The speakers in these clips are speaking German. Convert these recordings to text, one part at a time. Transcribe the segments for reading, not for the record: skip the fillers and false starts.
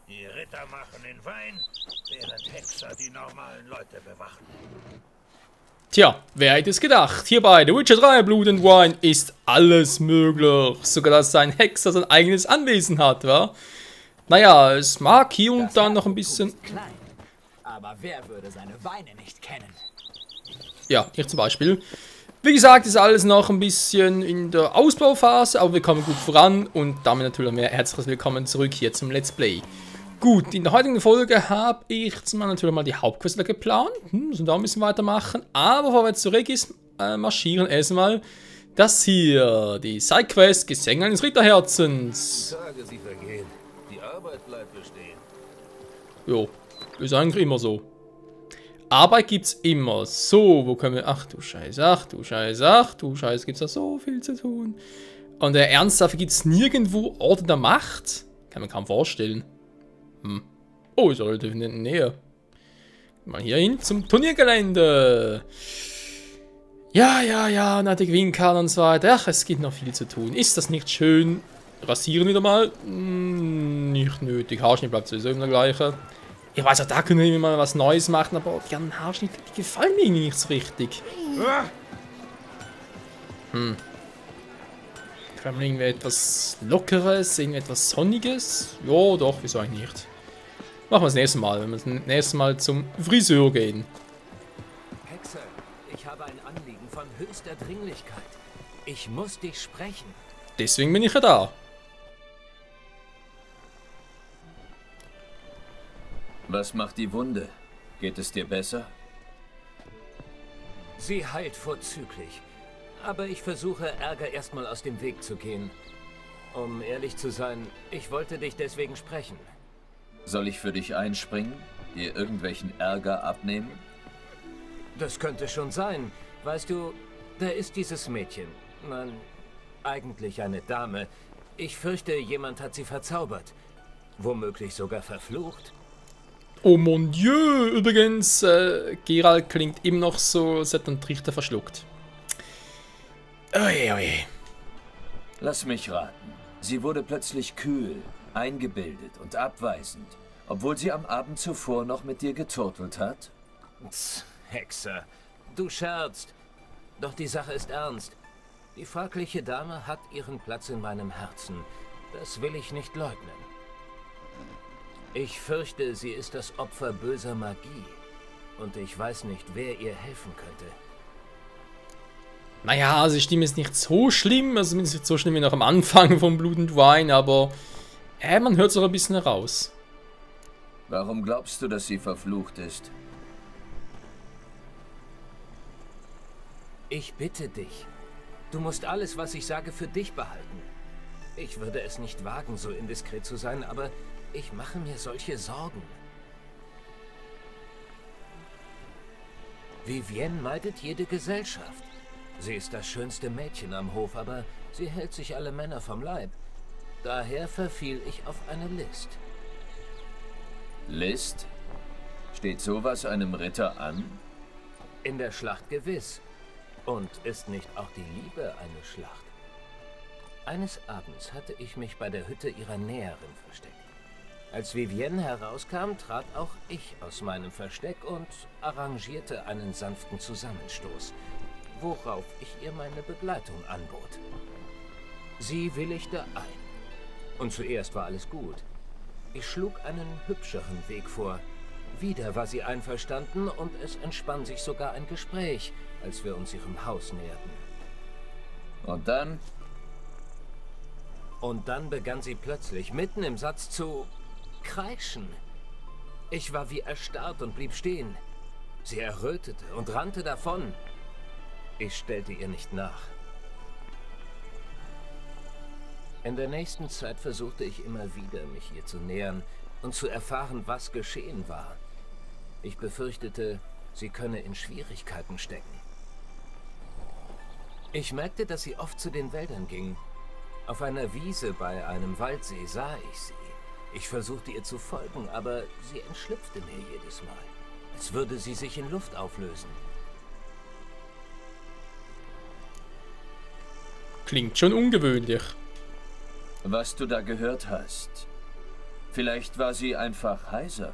Die Ritter machen den Wein, während Hexer die normalen Leute bewachen. Tja, wer hätte es gedacht? Hier bei The Witcher 3 Blood and Wine ist alles möglich. Sogar, dass sein Hexer sein eigenes Anwesen hat, wa? Naja, es mag hier und da noch ein bisschen... Klein, aber wer würde seine Weine nicht kennen? Ja, ich zum Beispiel. Wie gesagt, ist alles noch ein bisschen in der Ausbauphase, aber wir kommen gut voran und damit natürlich mehr herzliches Willkommen zurück hier zum Let's Play. Gut, in der heutigen Folge habe ich jetzt mal natürlich mal die Hauptquest geplant, müssen da ein bisschen weitermachen, aber bevor wir jetzt zurück ist, marschieren erstmal das hier, die Sidequest Gesänge eines Ritterherzens. Tage sie vergehen, die Arbeit bleibt bestehen. Jo, ist eigentlich immer so. Arbeit gibt's immer. So, wo können wir... Ach du Scheiße, ach du Scheiße, ach du Scheiße, gibt's da so viel zu tun. Und ernsthaft gibt's nirgendwo Orte der Macht? Kann man kaum vorstellen. Oh, ist ja relativ in der Nähe. Mal hier hin zum Turniergelände. Ja, na die Gewinnkarte und so weiter. Ach, es gibt noch viel zu tun. Ist das nicht schön? Rasieren wieder mal? Nicht nötig. Haarschnitt bleibt sowieso immer der gleiche. Ich weiß auch, da können wir mal was Neues machen, aber die anderen Haarschnitte, die gefallen mir nicht so richtig. Kann man irgendwie etwas Lockeres, irgendwie etwas Sonniges? Ja, doch, wieso eigentlich nicht? Machen wir das nächste Mal, wenn wir das nächste Mal zum Friseur gehen. Hexer, ich habe ein Anliegen von höchster Dringlichkeit. Ich muss dich sprechen. Deswegen bin ich ja da. Was macht die Wunde? Geht es dir besser? Sie heilt vorzüglich. Aber ich versuche, Ärger erstmal aus dem Weg zu gehen. Um ehrlich zu sein, ich wollte dich deswegen sprechen. Soll ich für dich einspringen? Dir irgendwelchen Ärger abnehmen? Das könnte schon sein. Weißt du, da ist dieses Mädchen. Nein, eigentlich eine Dame. Ich fürchte, jemand hat sie verzaubert. Womöglich sogar verflucht. Oh mon Dieu! Übrigens, Geralt klingt immer noch so, als hätte er einen Trichter verschluckt. Oje, oje. Lass mich raten. Sie wurde plötzlich kühl, eingebildet und abweisend, obwohl sie am Abend zuvor noch mit dir geturtelt hat? Tss, Hexer, du scherzt. Doch die Sache ist ernst. Die fragliche Dame hat ihren Platz in meinem Herzen. Das will ich nicht leugnen. Ich fürchte, sie ist das Opfer böser Magie. Und ich weiß nicht, wer ihr helfen könnte. Naja, also die Stimme ist nicht so schlimm, also zumindest nicht so schlimm wie noch am Anfang von Blood and Wine, aber man hört es auch ein bisschen heraus. Warum glaubst du, dass sie verflucht ist? Ich bitte dich. Du musst alles, was ich sage, für dich behalten. Ich würde es nicht wagen, so indiskret zu sein, aber ich mache mir solche Sorgen. Vivienne meidet jede Gesellschaft. Sie ist das schönste Mädchen am Hof, aber sie hält sich alle Männer vom Leib. Daher verfiel ich auf eine List. List? Steht sowas einem Ritter an? In der Schlacht gewiss. Und ist nicht auch die Liebe eine Schlacht? Eines Abends hatte ich mich bei der Hütte ihrer Näherin versteckt. Als Vivienne herauskam, trat auch ich aus meinem Versteck und arrangierte einen sanften Zusammenstoß, worauf ich ihr meine Begleitung anbot. Sie willigte ein. Und zuerst war alles gut. Ich schlug einen hübscheren Weg vor. Wieder war sie einverstanden und es entspann sich sogar ein Gespräch, als wir uns ihrem Haus näherten. Und dann? Und dann begann sie plötzlich, mitten im Satz zu kreischen. Ich war wie erstarrt und blieb stehen. Sie errötete und rannte davon. Ich stellte ihr nicht nach. In der nächsten Zeit versuchte ich immer wieder, mich ihr zu nähern und zu erfahren, was geschehen war. Ich befürchtete, sie könne in Schwierigkeiten stecken. Ich merkte, dass sie oft zu den Wäldern ging. Auf einer Wiese bei einem Waldsee sah ich sie. Ich versuchte ihr zu folgen, aber sie entschlüpfte mir jedes Mal, als würde sie sich in Luft auflösen. Klingt schon ungewöhnlich. Was du da gehört hast, Vielleicht war sie einfach heiser.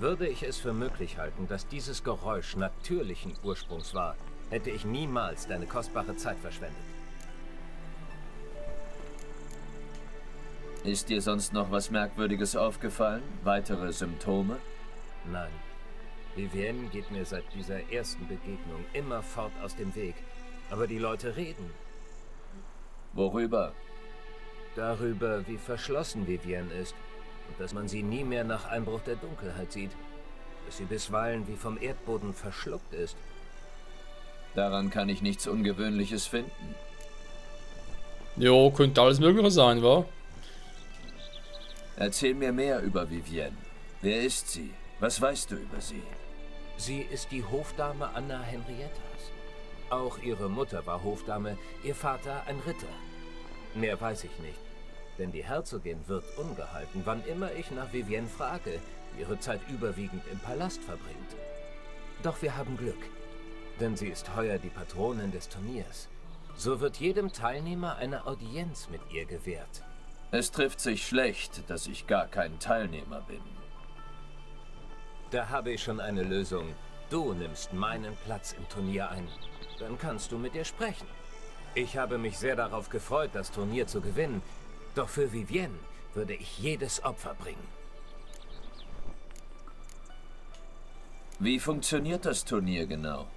Würde ich es für möglich halten, dass dieses Geräusch natürlichen Ursprungs war, hätte ich niemals deine kostbare Zeit verschwendet. Ist dir sonst noch was Merkwürdiges aufgefallen? Weitere Symptome? Nein. Vivienne geht mir seit dieser ersten Begegnung immerfort aus dem Weg. Aber die Leute reden. Worüber? Darüber, wie verschlossen Vivienne ist. Und dass man sie nie mehr nach Einbruch der Dunkelheit sieht. Dass sie bisweilen wie vom Erdboden verschluckt ist. Daran kann ich nichts Ungewöhnliches finden. Jo, könnte alles Mögliche sein, wa? Erzähl mir mehr über Vivienne. Wer ist sie? Was weißt du über sie? Sie ist die Hofdame Anna Henriettas. Auch ihre Mutter war Hofdame, ihr Vater ein Ritter. Mehr weiß ich nicht, denn die Herzogin wird ungehalten, wann immer ich nach Vivienne frage, die ihre Zeit überwiegend im Palast verbringt. Doch wir haben Glück, denn sie ist heuer die Patronin des Turniers. So wird jedem Teilnehmer eine Audienz mit ihr gewährt. Es trifft sich schlecht, dass ich gar kein Teilnehmer bin. Da habe ich schon eine Lösung. Du nimmst meinen Platz im Turnier ein. Dann kannst du mit ihr sprechen. Ich habe mich sehr darauf gefreut, das Turnier zu gewinnen. Doch für Vivienne würde ich jedes Opfer bringen. Wie funktioniert das Turnier genau?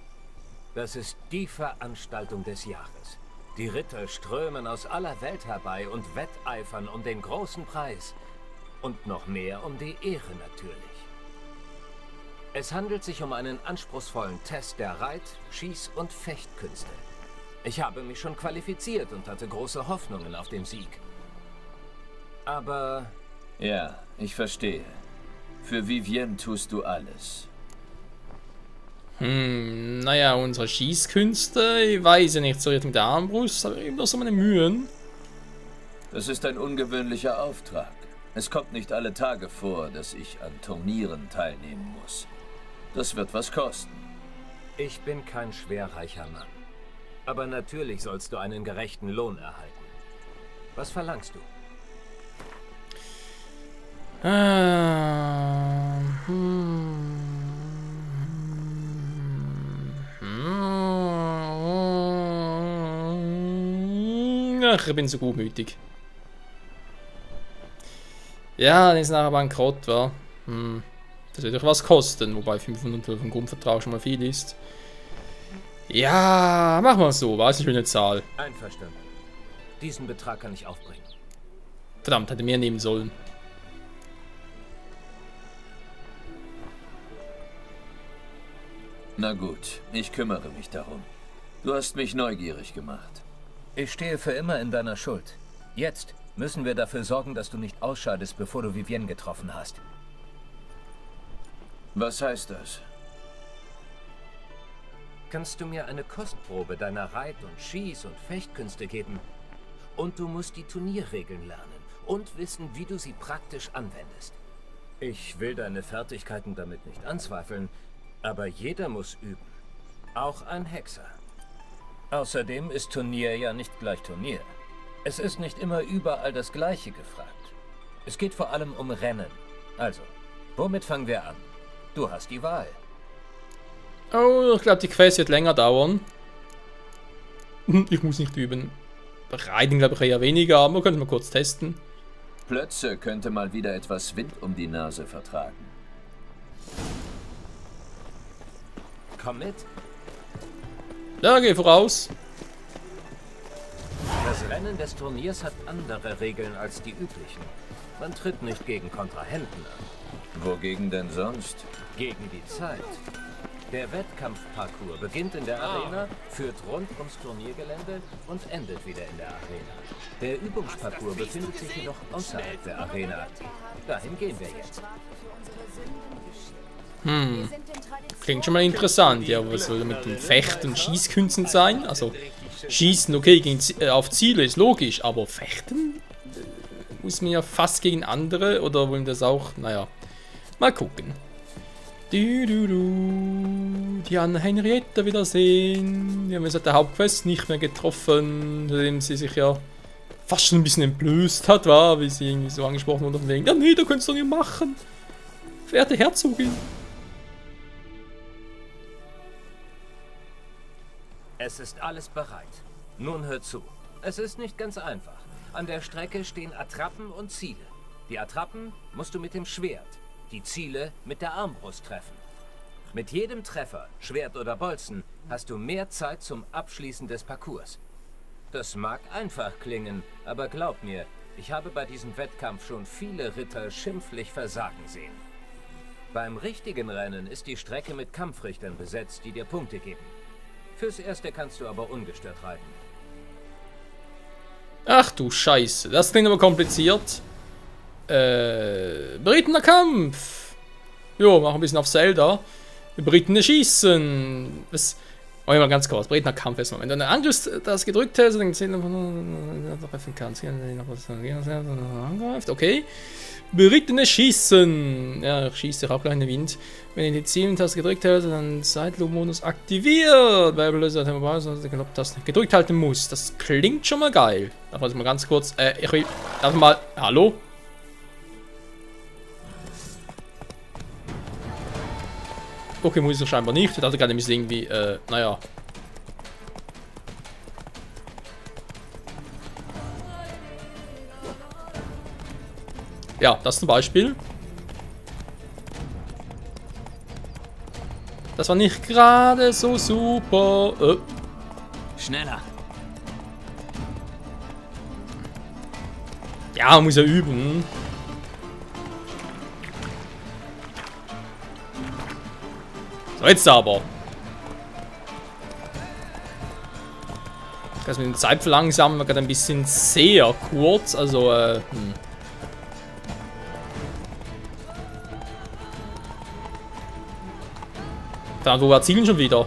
Das ist die Veranstaltung des Jahres. Die Ritter strömen aus aller Welt herbei und wetteifern um den großen Preis. Und noch mehr um die Ehre natürlich. Es handelt sich um einen anspruchsvollen Test der Reit-, Schieß- und Fechtkünste. Ich habe mich schon qualifiziert und hatte große Hoffnungen auf den Sieg. Aber... Ja, ich verstehe. Für Vivienne tust du alles. Naja, unsere Schießkünste, ich weiß ja nicht so richtig mit der Armbrust, aber immer so meine Mühen. Das ist ein ungewöhnlicher Auftrag. Es kommt nicht alle Tage vor, dass ich an Turnieren teilnehmen muss. Das wird was kosten. Ich bin kein schwerreicher Mann. Aber natürlich sollst du einen gerechten Lohn erhalten. Was verlangst du? Ach, ich bin so gutmütig. Ja, dann ist nachher bankrott, wa? Das wird doch was kosten, wobei 500 vom Grundvertrag schon mal viel ist. Ja, mach mal so, war es eine schöne Zahl. Einverstanden. Diesen Betrag kann ich aufbringen. Verdammt, hätte mehr nehmen sollen. Na gut, ich kümmere mich darum. Du hast mich neugierig gemacht. Ich stehe für immer in deiner Schuld. Jetzt müssen wir dafür sorgen, dass du nicht ausscheidest, bevor du Vivienne getroffen hast. Was heißt das? Kannst du mir eine Kostprobe deiner Reit- und Schieß- und Fechtkünste geben? Und du musst die Turnierregeln lernen und wissen, wie du sie praktisch anwendest. Ich will deine Fertigkeiten damit nicht anzweifeln, aber jeder muss üben. Auch ein Hexer. Außerdem ist Turnier ja nicht gleich Turnier. Es ist nicht immer überall das Gleiche gefragt. Es geht vor allem um Rennen. Also, womit fangen wir an? Du hast die Wahl. Oh, ich glaube, die Quest wird länger dauern. Ich muss nicht üben. Reiten glaube ich eher weniger, aber wir können mal kurz testen. Plötze könnte mal wieder etwas Wind um die Nase vertragen. Komm mit. Ja, geh voraus. Das Rennen des Turniers hat andere Regeln als die üblichen. Man tritt nicht gegen Kontrahenten an. Wogegen denn sonst? Gegen die Zeit. Der Wettkampfparcours beginnt in der Arena, führt rund ums Turniergelände und endet wieder in der Arena. Der Übungsparcours befindet sich jedoch außerhalb der Arena. Dahin gehen wir jetzt. Klingt schon mal interessant. Ja, was soll mit den Fecht- und Schießkünsten sein? Also, Schießen, okay, auf Ziele ist logisch, aber Fechten muss man ja fast gegen andere oder wollen das auch? Naja, mal gucken. Die Anna Henrietta wiedersehen. Die haben wir seit der Hauptquest nicht mehr getroffen, nachdem sie sich ja fast schon ein bisschen entblößt hat, war, wie sie irgendwie so angesprochen wurde von wegen, ja nee, da könntest du doch nicht machen. Verehrte Herzogin. Es ist alles bereit. Nun hör zu. Es ist nicht ganz einfach. An der Strecke stehen Attrappen und Ziele. Die Attrappen musst du mit dem Schwert, die Ziele mit der Armbrust treffen. Mit jedem Treffer, Schwert oder Bolzen, hast du mehr Zeit zum Abschließen des Parcours. Das mag einfach klingen, aber glaub mir, ich habe bei diesem Wettkampf schon viele Ritter schimpflich versagen sehen. Beim richtigen Rennen ist die Strecke mit Kampfrichtern besetzt, die dir Punkte geben. Fürs Erste kannst du aber ungestört reiten. Ach du Scheiße, das klingt aber kompliziert. Berittener Kampf. Jo, machen ein bisschen auf Zelda. Berittene Schießen. Was? Oh, mal ganz kurz. Berittener Kampf erstmal. Wenn du eine Angriffstaste gedrückt hast, dann treffen kannst. Angreift. Okay. Berittene Schießen. Ja, ich schieße auch gleich in den Wind. Wenn du die Zielentaste gedrückt hast, dann Zeitlupe-Modus aktiviert. Taste gedrückt halten muss. Das klingt schon mal geil. Da wollte ich mal ganz kurz. Ich will. Darf mal. Hallo? Okay, muss ich scheinbar nicht. Ich dachte gerade, ich irgendwie, naja. Ja, das zum Beispiel. Das war nicht gerade so super. Schneller. Ja, man muss ja üben. So, jetzt aber. Das mit dem Zeitverlangsamen war gerade ein bisschen sehr kurz. Also, Dann, wo wir erzielen schon wieder.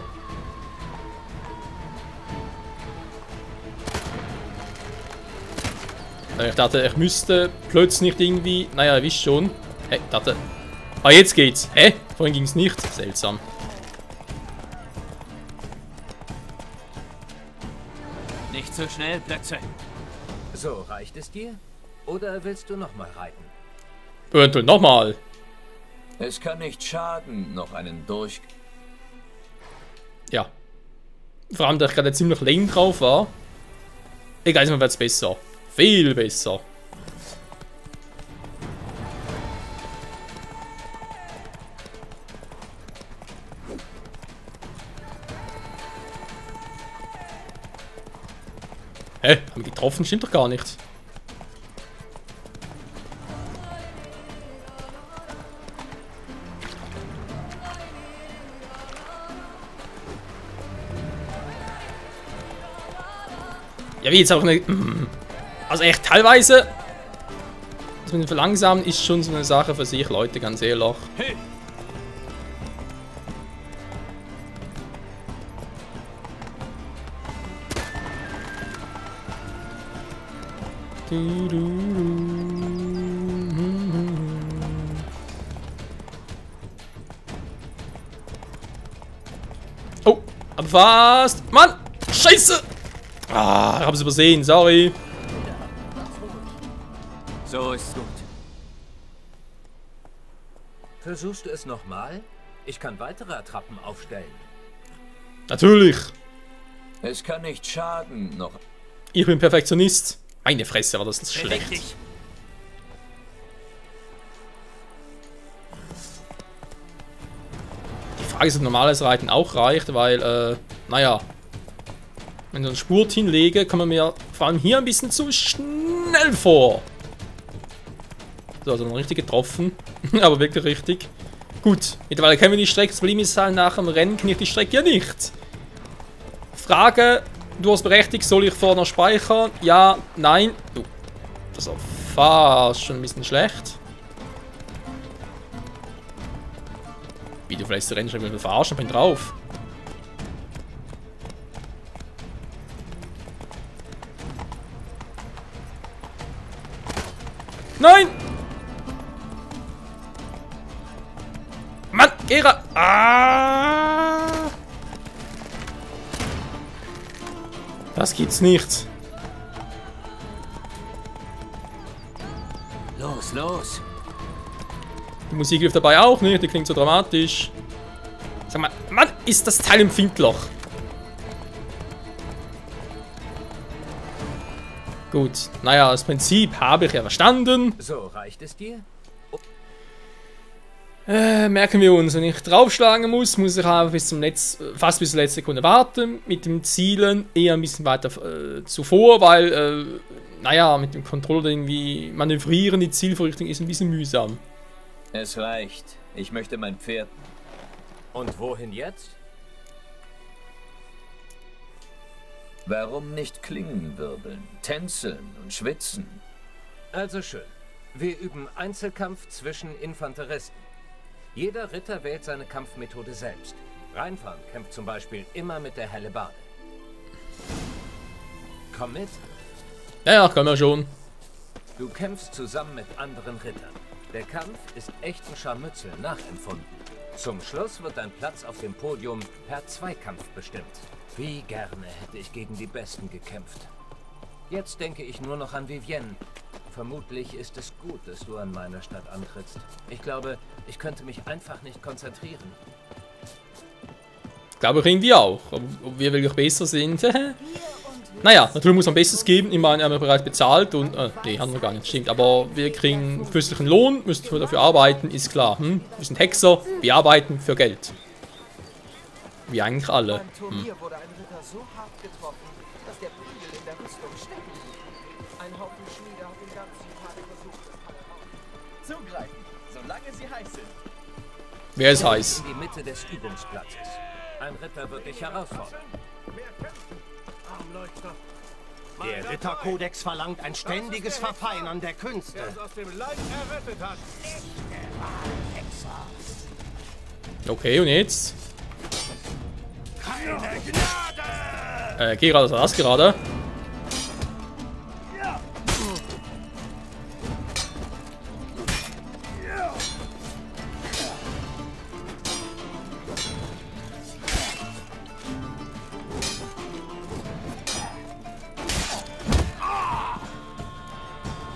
Ich dachte, ich müsste plötzlich nicht irgendwie. Naja, ihr wisst schon. Hey, dachte. Ah, jetzt geht's. Hä? Vorhin ging's nicht. Seltsam. Nicht so schnell, Plätze. So, reicht es dir? Oder willst du nochmal reiten? Eventuell nochmal. Es kann nicht schaden, noch einen durch... Ja. Vor allem, da ich gerade ziemlich lame drauf war. Egal, diesmal wird's besser. Viel besser. Hä? Haben wir getroffen? Stimmt doch gar nicht. Ja, wie jetzt auch eine... Also echt, teilweise... Das mit dem Verlangsamen ist schon so eine Sache für sich, Leute, ganz ehrlich. Hey. Oh, aber fast. Mann, scheiße. Ah, ich hab's übersehen, sorry. So ist gut. Versuchst du es nochmal? Ich kann weitere Attrappen aufstellen. Natürlich. Es kann nicht schaden, noch... Ich bin Perfektionist. Meine Fresse, war das schlecht. Richtig. Die Frage ist, ob normales Reiten auch reicht, weil, naja. Wenn ich so einen Spurt hinlege, kommt man mir vor allem hier ein bisschen zu schnell vor. So, also noch richtig getroffen. Aber wirklich richtig. Gut, mittlerweile kennen wir die Strecke. Das Problem ist halt, nach dem Rennen kenne ich die Strecke ja nicht. Frage, du hast berechtigt, soll ich vorne speichern? Ja, nein. Das ist auch fast schon ein bisschen schlecht. Wie, du vielleicht Rennen schon wieder verarschen, bin drauf. Nein! Mann, Gera! Ah! Das gibt's nicht. Was los? Die Musik hilft dabei auch nicht, die klingt so dramatisch. Sag mal, Mann, ist das Teil im Findloch? Gut, naja, das Prinzip habe ich ja verstanden. So, reicht es dir? Merken wir uns, wenn ich draufschlagen muss ich aber fast bis zur letzten Sekunde warten. Mit dem Zielen eher ein bisschen weiter zuvor, weil, naja, mit dem Controller irgendwie manövrieren, die Zielvorrichtung ist ein bisschen mühsam. Es reicht. Ich möchte mein Pferd. Und wohin jetzt? Warum nicht Klingen wirbeln, tänzeln und schwitzen? Also schön. Wir üben Einzelkampf zwischen Infanteristen. Jeder Ritter wählt seine Kampfmethode selbst. Reinfahren kämpft zum Beispiel immer mit der Hellebarde. Komm mit. Ja, können wir schon. Du kämpfst zusammen mit anderen Rittern. Der Kampf ist echten Scharmützel nachempfunden. Zum Schluss wird dein Platz auf dem Podium per Zweikampf bestimmt. Wie gerne hätte ich gegen die Besten gekämpft. Jetzt denke ich nur noch an Vivienne. Vermutlich ist es gut, dass du an meiner Stadt antrittst. Ich glaube, ich könnte mich einfach nicht konzentrieren. Glaube ich irgendwie auch. Ob wir wirklich besser sind. Naja, natürlich muss man Bestes geben. Ich meine, wir haben bereits bezahlt und... nee, haben wir gar nicht, stimmt. Aber wir kriegen fürstlichen Lohn, müssen wir dafür arbeiten, ist klar. Wir sind Hexer, wir arbeiten für Geld. Wie eigentlich alle. Beim Turnier wurde ein Ritter so hart getroffen, dass der Prügel in der Rüstung stecken blieb. Ein Haufen Schmiede hat den ganzen Tag versucht, das Panorama zugreifen, solange sie heiß sind. Wer ist heiß? In die Mitte des Übungsplatzes. Ein Ritter wird dich herausfordern. Armleuchter. Der Ritterkodex verlangt ein ständiges Verfeinern der Künste. Der es aus dem Leid errettet hat. Okay, und jetzt? Keine Gnade! Gerald, was war das gerade?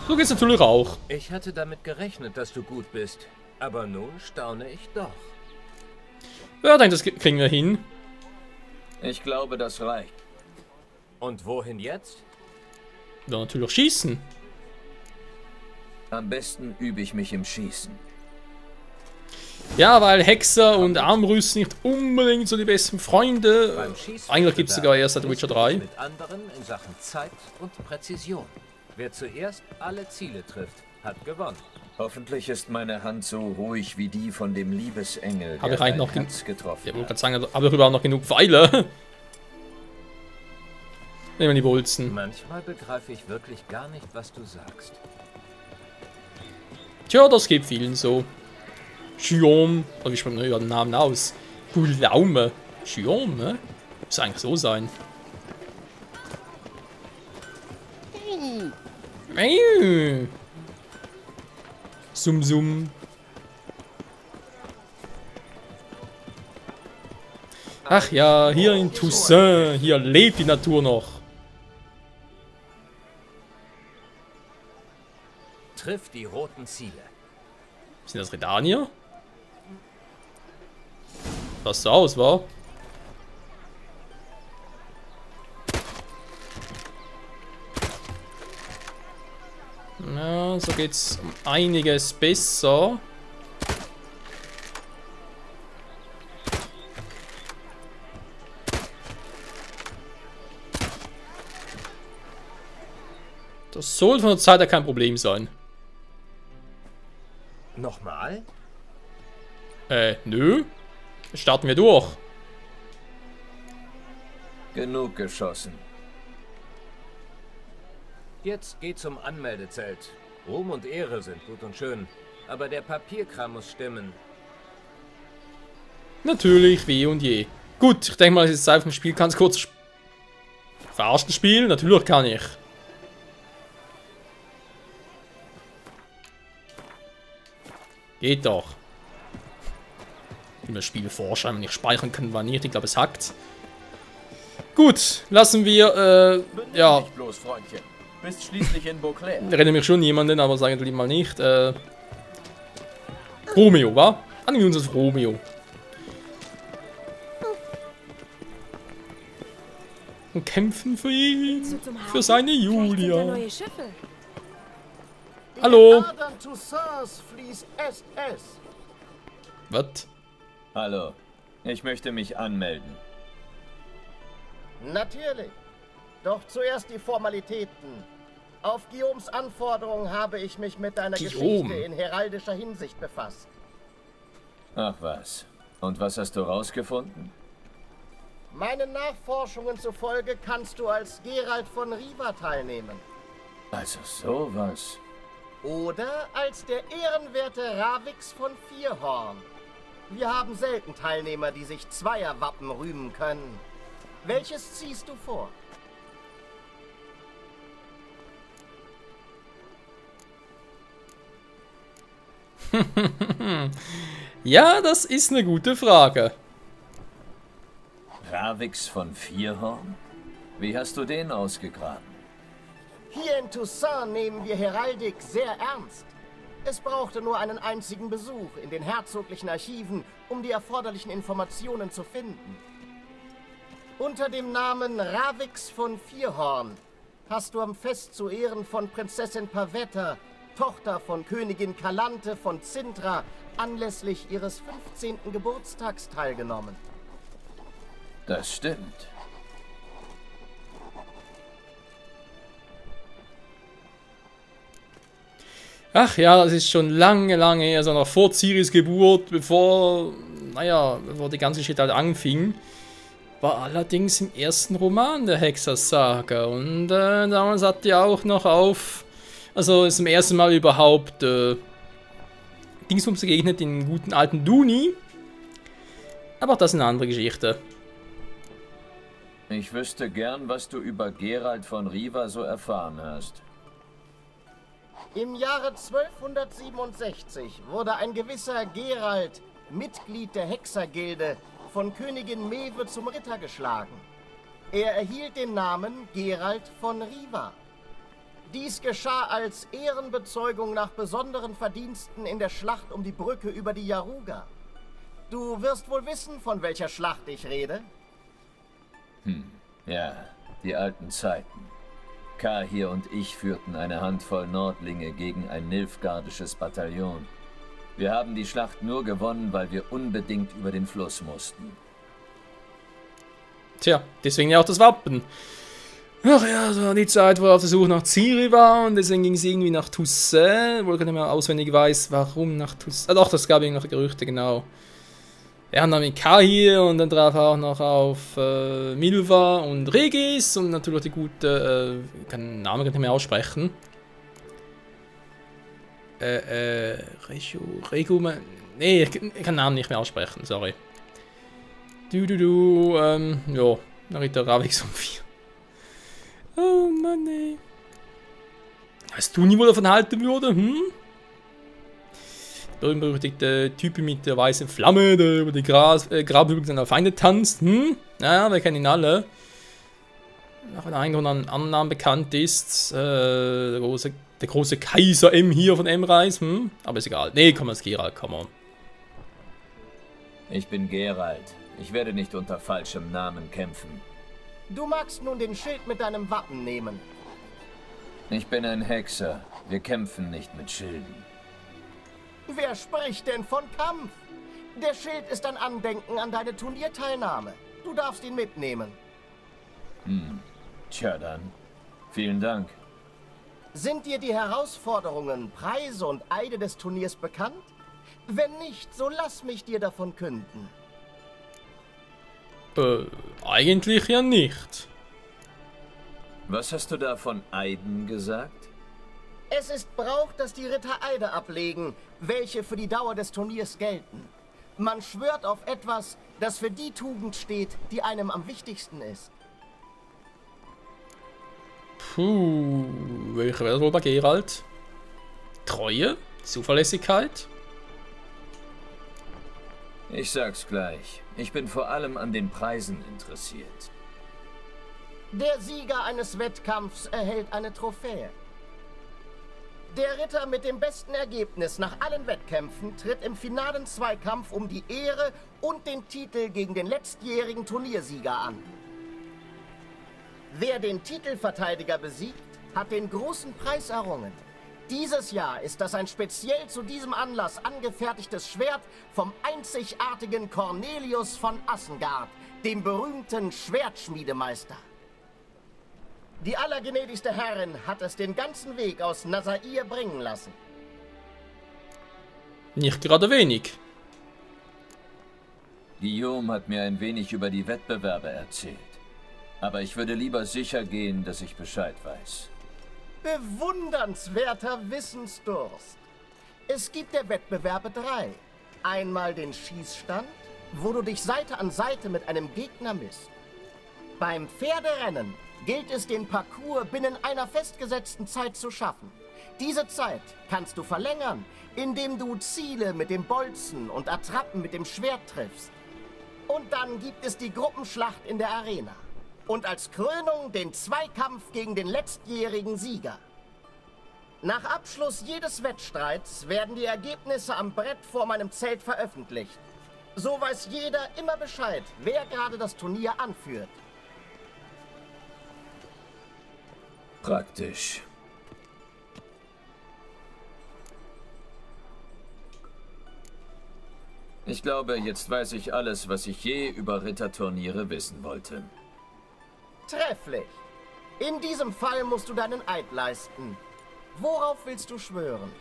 So geht's natürlich auch. Ich hatte damit gerechnet, dass du gut bist. Aber nun staune ich doch. Ja, ich denke, das kriegen wir hin. Ich glaube, das reicht. Und wohin jetzt? Ja, natürlich auch schießen. Am besten übe ich mich im Schießen. Ja, weil Hexer und Armbrüsten nicht unbedingt so die besten Freunde. Beim Schießen Eigentlich gibt es sogar erst seit Witcher 3. mit anderen in Sachen Zeit und Präzision. Wer zuerst alle Ziele trifft, hat gewonnen. Hoffentlich ist meine Hand so ruhig wie die von dem Liebesengel, Habe der ich eigentlich mein noch Herz getroffen Ja, wollte hat. gerade sagen, habe ich überhaupt noch genug Pfeile? Nehmen wir die Bolzen. Manchmal begreife ich wirklich gar nicht, was du sagst. Tja, das geht vielen so. Chiom, oder wie spricht man den Namen aus? Gulaume. Chiom, ne? Muss eigentlich so sein. Hey. Sum Sum. Ach ja, hier in Toussaint, hier lebt die Natur noch. Triff die roten Ziele. Sind das Redanier? Was so aus, war? Na, so geht's um einiges besser. Das soll von der Zeit her kein Problem sein. Nochmal? Nö. Starten wir durch. Genug geschossen. Jetzt geht's zum Anmeldezelt. Ruhm und Ehre sind gut und schön, aber der Papierkram muss stimmen. Natürlich, wie und je. Gut, ich denke mal, es ist Zeit vom Spiel. Kannst kurz verarschen spielen? Natürlich kann ich. Geht doch. Ich will das Spiel vorschreiben, wenn ich speichern kann, war nicht. Ich glaube, es hackt. Gut, lassen wir, ja, Nicht bloß, Freundchen. bist schließlich in Beauclair. Erinnere mich schon jemanden, aber sagen wir mal nicht. Romeo, wa? Annehmen wir uns als Romeo. Und kämpfen für ihn. Für seine Julia. Hallo. Adern Toussaints fließt SS. Was? Hallo, ich möchte mich anmelden. Natürlich. Doch zuerst die Formalitäten. Auf Guillaumes Anforderung habe ich mich mit deiner Guillaume. Geschichte in heraldischer Hinsicht befasst. Ach was. Und was hast du rausgefunden? Meinen Nachforschungen zufolge kannst du als Geralt von Riva teilnehmen. Also sowas. Oder als der ehrenwerte Ravix von Vierhorn. Wir haben selten Teilnehmer, die sich zweier Wappen rühmen können. Welches ziehst du vor? Ja, das ist eine gute Frage. Ravix von Vierhorn? Wie hast du den ausgegraben? Hier in Toussaint nehmen wir Heraldik sehr ernst. Es brauchte nur einen einzigen Besuch in den herzoglichen Archiven, um die erforderlichen Informationen zu finden. Unter dem Namen Ravix von Vierhorn hast du am Fest zu Ehren von Prinzessin Pavetta, Tochter von Königin Kalante von Zintra, anlässlich ihres 15. Geburtstags teilgenommen. Das stimmt. Ach ja, das ist schon lange, lange her, also noch vor Ciris Geburt, bevor die ganze Geschichte halt anfing, war allerdings im ersten Roman der Hexersaga. Und damals hat die auch noch ist zum ersten Mal überhaupt Dingsbums begegnet, den guten alten Duni. Aber auch das ist eine andere Geschichte. Ich wüsste gern, was du über Geralt von Riva so erfahren hast. Im Jahre 1267 wurde ein gewisser Geralt, Mitglied der Hexergilde, von Königin Mewe zum Ritter geschlagen. Er erhielt den Namen Geralt von Riva. Dies geschah als Ehrenbezeugung nach besonderen Verdiensten in der Schlacht um die Brücke über die Yaruga. Du wirst wohl wissen, von welcher Schlacht ich rede? Ja, die alten Zeiten. Kahir und ich führten eine Handvoll Nordlinge gegen ein nilfgaardisches Bataillon. Wir haben die Schlacht nur gewonnen, weil wir unbedingt über den Fluss mussten. Tja, deswegen ja auch das Wappen. Ach ja, das war die Zeit, wo er auf der Suche nach Ciri war und deswegen ging es irgendwie nach Toussaint, wo ich nicht mehr auswendig weiß, warum nach Toussaint. Ah doch, das gab irgendwelche Gerüchte, genau. Ja, und dann mit Kahir und dann traf er auch noch auf Milva und Regis und natürlich die gute, ich kann den Namen nicht mehr aussprechen. Nee, ich kann den Namen nicht mehr aussprechen, sorry. Ja, dann redet der Ravix um 4. Oh Mann, ey. Weißt du nie, wo davon halten würde, berühmt-berüchtigte Typ mit der weißen Flamme, der über die Grabhügel seiner Feinde tanzt, Ja, wir kennen ihn alle. Nach einem anderen Namen bekannt ist, der große Kaiser M hier von M-Reis, Aber ist egal. Nee, komm, als Geralt, komm on. Ich bin Geralt. Ich werde nicht unter falschem Namen kämpfen. Du magst nun den Schild mit deinem Wappen nehmen. Ich bin ein Hexer. Wir kämpfen nicht mit Schilden. Wer spricht denn von Kampf? Der Schild ist ein Andenken an deine Turnierteilnahme. Du darfst ihn mitnehmen. Tja dann. Vielen Dank. Sind dir die Herausforderungen, Preise und Eide des Turniers bekannt? Wenn nicht, so lass mich dir davon künden. Eigentlich ja nicht. Was hast du da von Eiden gesagt? Es ist Brauch, dass die Ritter Eide ablegen, welche für die Dauer des Turniers gelten. Man schwört auf etwas, das für die Tugend steht, die einem am wichtigsten ist. Puh, welcher wäre das wohl bei Geralt? Treue? Zuverlässigkeit? Ich sag's gleich. Ich bin vor allem an den Preisen interessiert. Der Sieger eines Wettkampfs erhält eine Trophäe. Der Ritter mit dem besten Ergebnis nach allen Wettkämpfen tritt im finalen Zweikampf um die Ehre und den Titel gegen den letztjährigen Turniersieger an. Wer den Titelverteidiger besiegt, hat den großen Preis errungen. Dieses Jahr ist das ein speziell zu diesem Anlass angefertigtes Schwert vom einzigartigen Cornelius von Assengard, dem berühmten Schwertschmiedemeister. Die allergnädigste Herrin hat es den ganzen Weg aus Nasair bringen lassen. Nicht gerade wenig. Guillaume hat mir ein wenig über die Wettbewerbe erzählt. Aber ich würde lieber sicher gehen, dass ich Bescheid weiß. Bewundernswerter Wissensdurst. Es gibt der Wettbewerbe 3. Einmal den Schießstand, wo du dich Seite an Seite mit einem Gegner misst. Beim Pferderennen gilt es, den Parcours binnen einer festgesetzten Zeit zu schaffen. Diese Zeit kannst du verlängern, indem du Ziele mit dem Bolzen und Attrappen mit dem Schwert triffst. Und dann gibt es die Gruppenschlacht in der Arena. Und als Krönung den Zweikampf gegen den letztjährigen Sieger. Nach Abschluss jedes Wettstreits werden die Ergebnisse am Brett vor meinem Zelt veröffentlicht. So weiß jeder immer Bescheid, wer gerade das Turnier anführt. Praktisch. Ich glaube, jetzt weiß ich alles, was ich je über Ritterturniere wissen wollte. Trefflich. In diesem Fall musst du deinen Eid leisten. Worauf willst du schwören?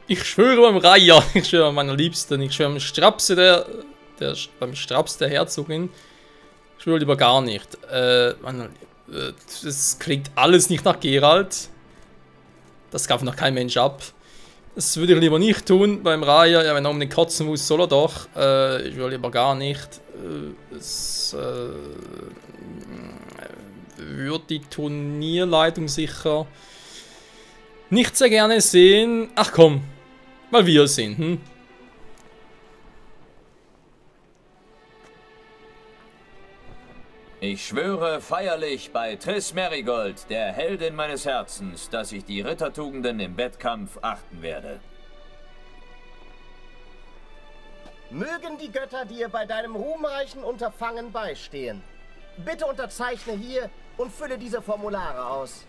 Ich schwöre beim Reiher, ich schwöre meiner Liebsten, ich schwöre beim Strapse beim Straps der Herzogin. Ich schwöre lieber gar nicht. Das klingt alles nicht nach Geralt. Das gab noch kein Mensch ab. Das würde ich lieber nicht tun beim Reiher. Ja, wenn er um den kotzen muss, soll er doch. Ich will lieber gar nicht. Das würde die Turnierleitung sicher nicht sehr gerne sehen. Ach komm, weil wir es sind. Hm? Ich schwöre feierlich bei Triss Merigold, der Heldin meines Herzens, dass ich die Rittertugenden im Wettkampf achten werde. Mögen die Götter dir bei deinem ruhmreichen Unterfangen beistehen. Bitte unterzeichne hier und fülle diese Formulare aus.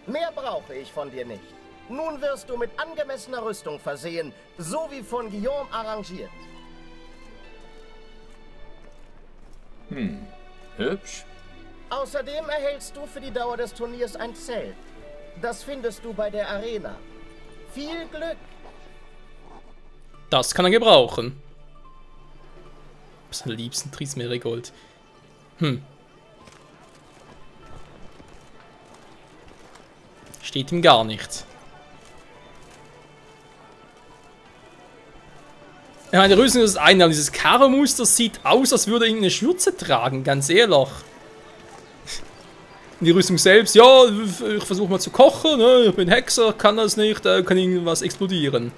Mehr brauche ich von dir nicht. Nun wirst du mit angemessener Rüstung versehen, so wie von Guillaume arrangiert. Hübsch. Außerdem erhältst du für die Dauer des Turniers ein Zelt. Das findest du bei der Arena. Viel Glück! Das kann er gebrauchen. Was am liebsten Triss Merigold. Steht ihm gar nicht. Ich meine, die Rüstung ist das eine, aber dieses Karo-Muster sieht aus, als würde er eine Schürze tragen, ganz ehrlich. Die Rüstung selbst, ja, ich versuche mal zu kochen, ne? Ich bin Hexer, kann das nicht, kann irgendwas explodieren.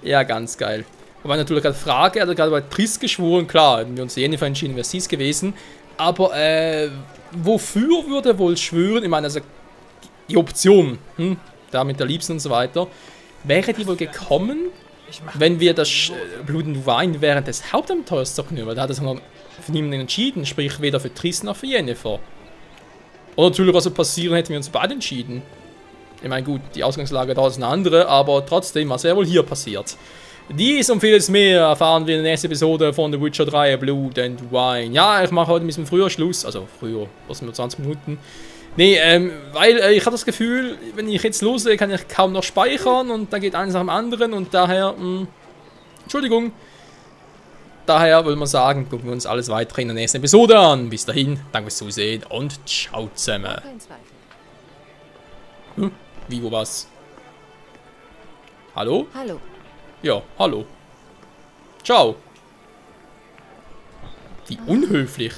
Ja, ganz geil. Aber natürlich gerade Frage, er hat gerade bei Triss geschworen, klar, hätten wir uns Jennifer entschieden, wäre sie es gewesen. Aber, wofür würde er wohl schwören? Ich meine, also, die Option, da mit der Liebsten und so weiter, wäre die wohl gekommen, wenn wir das blutende Wein während des Hauptabenteuers zocken, weil da hat es von niemandem entschieden, sprich weder für Triss noch für Jennifer. Und natürlich, was so passieren, hätten wir uns beide entschieden. Ich meine, gut, die Ausgangslage da ist eine andere, aber trotzdem, was wäre wohl hier passiert? Dies und vieles mehr erfahren wir in der nächsten Episode von The Witcher 3 Blood and Wine. Ja, ich mache heute ein bisschen früher Schluss, also früher, was nur 20 Minuten. Nee, weil ich habe das Gefühl, wenn ich jetzt loslege, kann ich kaum noch speichern und dann geht eins nach dem anderen und daher, Entschuldigung. Daher würde man sagen, gucken wir uns alles weitere in der nächsten Episode an. Bis dahin, danke fürs Zusehen und ciao zusammen. Wie, wo was? Hallo? Hallo. Ja, hallo. Ciao. Wie unhöflich.